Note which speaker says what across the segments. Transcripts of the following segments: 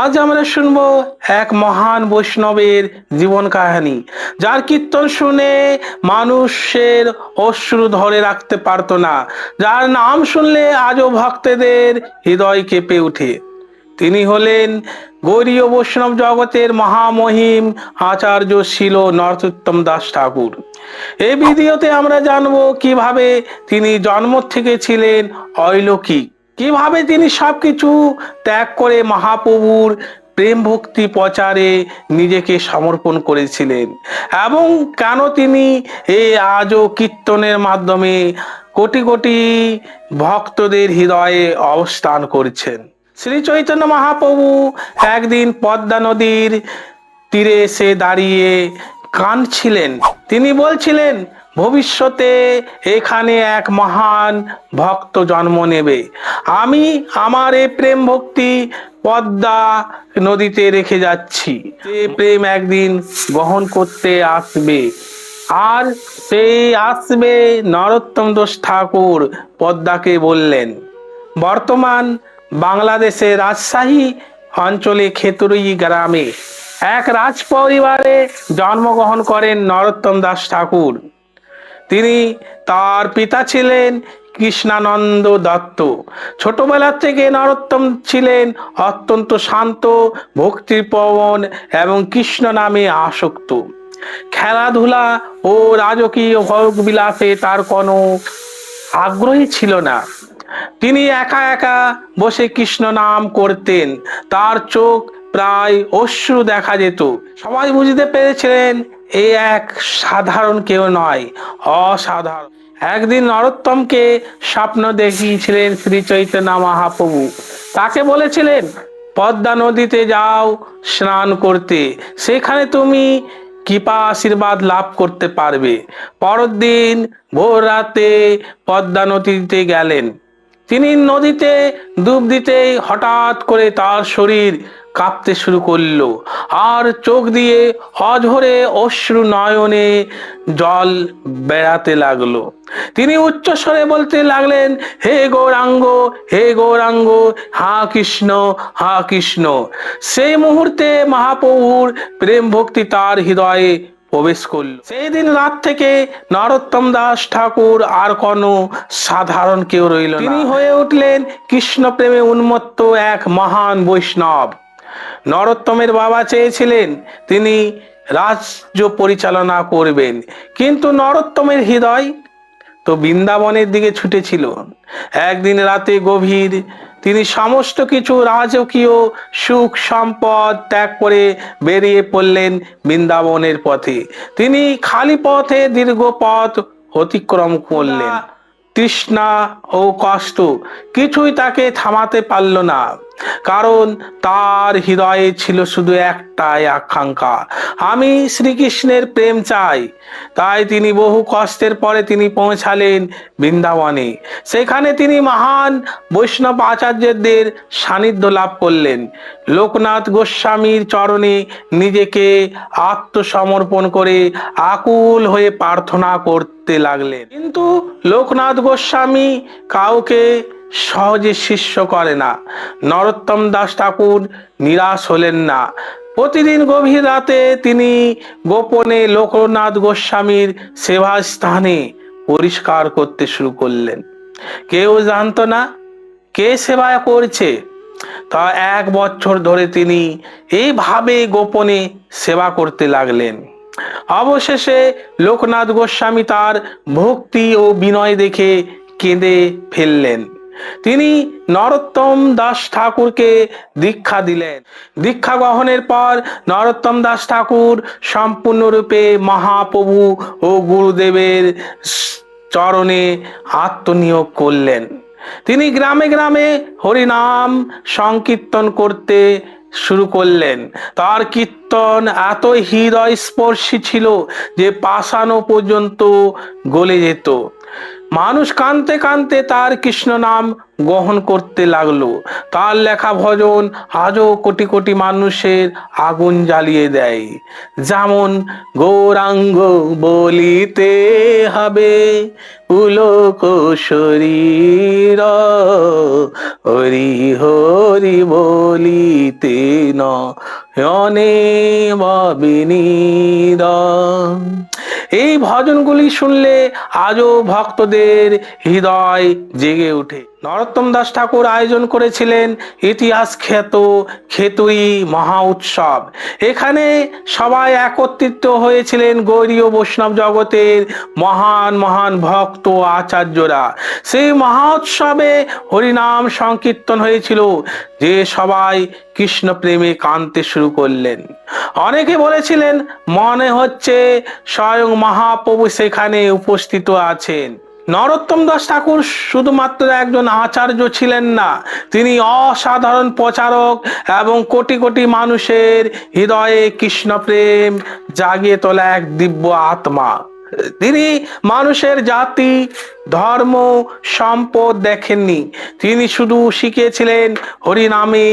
Speaker 1: আজ আমরা শুনবো এক মহান বৈষ্ণবের জীবন কাহিনী, যার কীর্তন শুনে মানুষের অশ্রু ধরে রাখতে পারতো না, যার নাম শুনলে আজও ভক্তদের হৃদয় কেঁপে ওঠে। তিনি হলেন গৌড়ীয় বৈষ্ণব জগতের মহামহিম আচার্য শিল নরোত্তম দাস ঠাকুর। এই ভিডিওতে আমরা জানবো কিভাবে তিনি জন্ম থেকে ছিলেন অলৌকিক, কিভাবে তিনি সবকিছু ত্যাগ করে মহাপ্রভুর প্রেম ভক্তি প্রচারে নিজেকে সমর্পণ করেছিলেন, এবং কেন তিনি এই আজও কীর্তনের মাধ্যমে কোটি কোটি ভক্তদের হৃদয়ে অবস্থান করছেন। শ্রী চৈতন্য মহাপ্রভু একদিন পদ্মা নদীর তীরে এসে দাঁড়িয়ে কাঁদছিলেন। তিনি বলছিলেন, ভবিষ্যতে এখানে এক মহান ভক্ত জন্ম নেবে। আমি আমার এই প্রেম ভক্তি পদ্মা নদীতে রেখে যাচ্ছি। সে প্রেম একদিন গ্রহণ করতে আসবে, আর সেই আসবে। নরোত্তম দাস ঠাকুর পদ্মাকে বললেন। বর্তমান বাংলাদেশের রাজশাহী অঞ্চলে খেতুরই গ্রামে এক রাজ পরিবারে জন্মগ্রহণ করেন নরোত্তম দাস ঠাকুর। তার পিতা ছিলেন কৃষ্ণানন্দ দত্ত। ছোটবেলা থেকে নরোত্তম ছিলেন অত্যন্ত শান্ত, ভক্তিপ্রবণ এবং কৃষ্ণ নামে আসক্ত। খেলাধুলা ও রাজকীয় ভোগ বিলাসে তার কোনো আগ্রহী ছিল না। তিনি একা একা বসে কৃষ্ণ নাম করতেন। তার চোখ প্রায় অশ্রু দেখা যেত। সবাই বুঝতে পেরেছিলেন এ এক সাধারণ কেউ নয়, অসাধারণ। একদিন নরোত্তমকে স্বপ্ন দেখিয়েছিলেন শ্রী চৈতন্য মহাপ্রভু। তাকে বলেছিলেন, পদ্মা নদীতে যাও স্নান করতে, সেখানে তুমি কৃপা আশীর্বাদ লাভ করতে পারবে। পরের দিন ভোর রাতে পদ্মা নদীতে গেলেন। তিনি নদীতে ডুব দিতেই হঠাৎ করে তার শরীর কাঁপতে শুরু করলো, আর চোখ দিয়ে অঝরে অশ্রু নয়নে জল বেড়াতে লাগলো। তিনি উচ্চস্বরে বলতে লাগলেন, হে গৌরাঙ্গ, হে গৌরাঙ্গ, হা কৃষ্ণ, হা কৃষ্ণ। সেই মুহূর্তে মহাপ্রভুর প্রেম ভক্তি তার হৃদয়ে প্রবেশ করল। সেই দিন রাত থেকে নরোত্তম দাস ঠাকুর আর কোনো সাধারণ কেউ রইল না। তিনি হয়ে উঠলেন কৃষ্ণ প্রেমে উন্মত্ত এক মহান বৈষ্ণব। নরোত্তমের বাবা চেয়েছিলেন তিনি রাজ্য পরিচালনা করবেন, কিন্তু নরোত্তমের হৃদয় তো বৃন্দাবনের দিকে ছুটেছিল। একদিন রাতে গভীর তিনি সমস্ত কিছু রাজকীয় সুখ সম্পদ ত্যাগ করে বেরিয়ে পড়লেন বৃন্দাবনের পথে। তিনি খালি পথে দীর্ঘ পথ অতিক্রম করলেন। তৃষ্ণা ও কষ্ট কিছুই তাকে থামাতে পারল না, কারণ তার হৃদয়ে ছিল শুধু একটাই আকাঙ্ক্ষা, আমি শ্রীকৃষ্ণের প্রেম চাই। তাই তিনি বহু কষ্টের পরে তিনি পৌঁছালেন বৃন্দাবনে। সেখানে তিনি মহান বৈষ্ণব আচার্যদের সান্নিধ্য লাভ করলেন। লোকনাথ গোস্বামীর চরণে নিজেকে আত্মসমর্পণ করে আকুল হয়ে প্রার্থনা করতে লাগলেন। কিন্তু লোকনাথ গোস্বামী কাউকে সহজে শিষ্য করে না। নরোত্তম দাস ঠাকুর নিরাশ হলেন না। প্রতিদিন গভীর রাতে তিনি গোপনে লোকনাথ গোস্বামীর সেবা স্থানে পরিষ্কার করতে শুরু করলেন। কেউ জানতো না কে সেবা করছে। তা 1 বছর ধরে তিনি এইভাবে গোপনে সেবা করতে লাগলেন। অবশেষে লোকনাথ গোস্বামী তার ভক্তি ও বিনয় দেখে কেঁদে ফেললেন। তিনি নরোত্তম দাস ঠাকুরকে দীক্ষা দিলেন। দীক্ষা গ্রহণের পর নরোত্তম দাস ঠাকুর সম্পূর্ণরূপে মহাপ্রভু ও গুরুদেবের চরণে আত্মনিয়োগ করলেন। তিনি গ্রামে গ্রামে হরিনাম সংকীর্তন করতে শুরু করলেন। তার কীর্তন এত হৃদয় স্পর্শী ছিল যে পাষাণও পর্যন্ত গলে যেত। মানুষ কাঁদতে কাঁদতে তার কৃষ্ণ নাম গ্রহণ করতে লাগলো। তার লেখা ভজন আজও কোটি কোটি মানুষের আগুন জ্বালিয়ে দেয়। যেমন গৌরাঙ্গ বলিতে হবে পুলক শরীর, হরি হরি বলিতে নয়নে বিনীর। এই ভজনগুলি শুনলে আজও ভক্তদের হৃদয় জেগে ওঠে। নরোত্তম দাস ঠাকুর আয়োজন করেছিলেন ইতিহাস খ্যাত খেতুরি মহা উৎসব। এখানে সবাই একত্রিত হয়েছিলেন গৌড়ীয় বৈষ্ণব জগতের মহান মহান ভক্ত আচার্যরা। সেই মহা উৎসবে হরিনাম সংকীর্তন হয়েছিল, যে সবাই কৃষ্ণ প্রেমে কাঁদতে শুরু করলেন। অনেকে বলেছিলেন মনে হচ্ছে স্বয়ং মহাপ্রভু সেখানে উপস্থিত আছেন। নরোত্তম দাস ঠাকুর শুধুমাত্র একজন আচার্য ছিলেন না, তিনি অসাধারণ প্রচারক এবং কোটি কোটি মানুষের হৃদয়ে কৃষ্ণ প্রেম জাগিয়ে তোলা এক দিব্য আত্মা। তিনি মানুষের জাতি ধর্ম সম্পদ দেখেননি, তিনি শুধু শিখিয়েছিলেন হরিনামে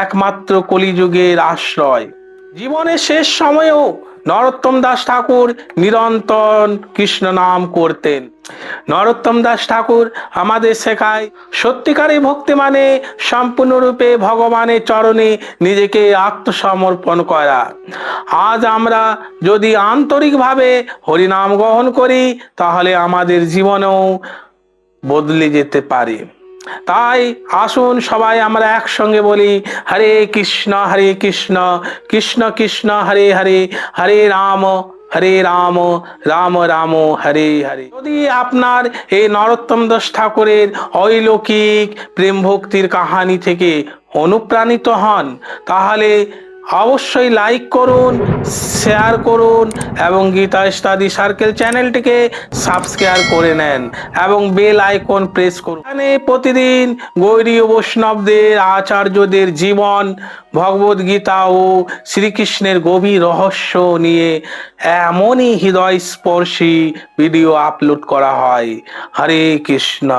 Speaker 1: একমাত্র কলিযুগের আশ্রয়। জীবনের শেষ সময়েও নরোত্তম দাস ঠাকুর নিরন্তর কৃষ্ণ নাম করতেন। নরোত্তম দাস ঠাকুর আমাদের শেখায় সত্যিকারী ভক্তি মানে সম্পূর্ণরূপে ভগবানের চরণে নিজেকে আত্মসমর্পণ করা। আজ আমরা যদি আন্তরিকভাবে হরিনাম গ্রহণ করি, তাহলে আমাদের জীবনেও বদলে যেতে পারে। তাই আসুন সবাই আমরা একসঙ্গে বলি হরে কৃষ্ণ কৃষ্ণ কৃষ্ণ হরে হরে, হরে রাম রাম রাম হরে হরে। যদি আপনার এই নরোত্তম দাস ঠাকুরের অলৌকিক প্রেম ভক্তির কাহিনী থেকে অনুপ্রাণিত হন, তাহলে অবশ্যই লাইক করুন, শেয়ার করুন এবং গীতা স্টাডি সার্কেল চ্যানেলটিকে সাবস্ক্রাইব করে নেন এবং বেল আইকন প্রেস করুন। এখানে প্রতিদিন গৌড়ীয় বৈষ্ণবদের আচার্যদের জীবন, ভগবদ গীতা ও শ্রীকৃষ্ণের গভীর রহস্য নিয়ে এমনই হৃদয়স্পর্শী ভিডিও আপলোড করা হয়। হরে কৃষ্ণ।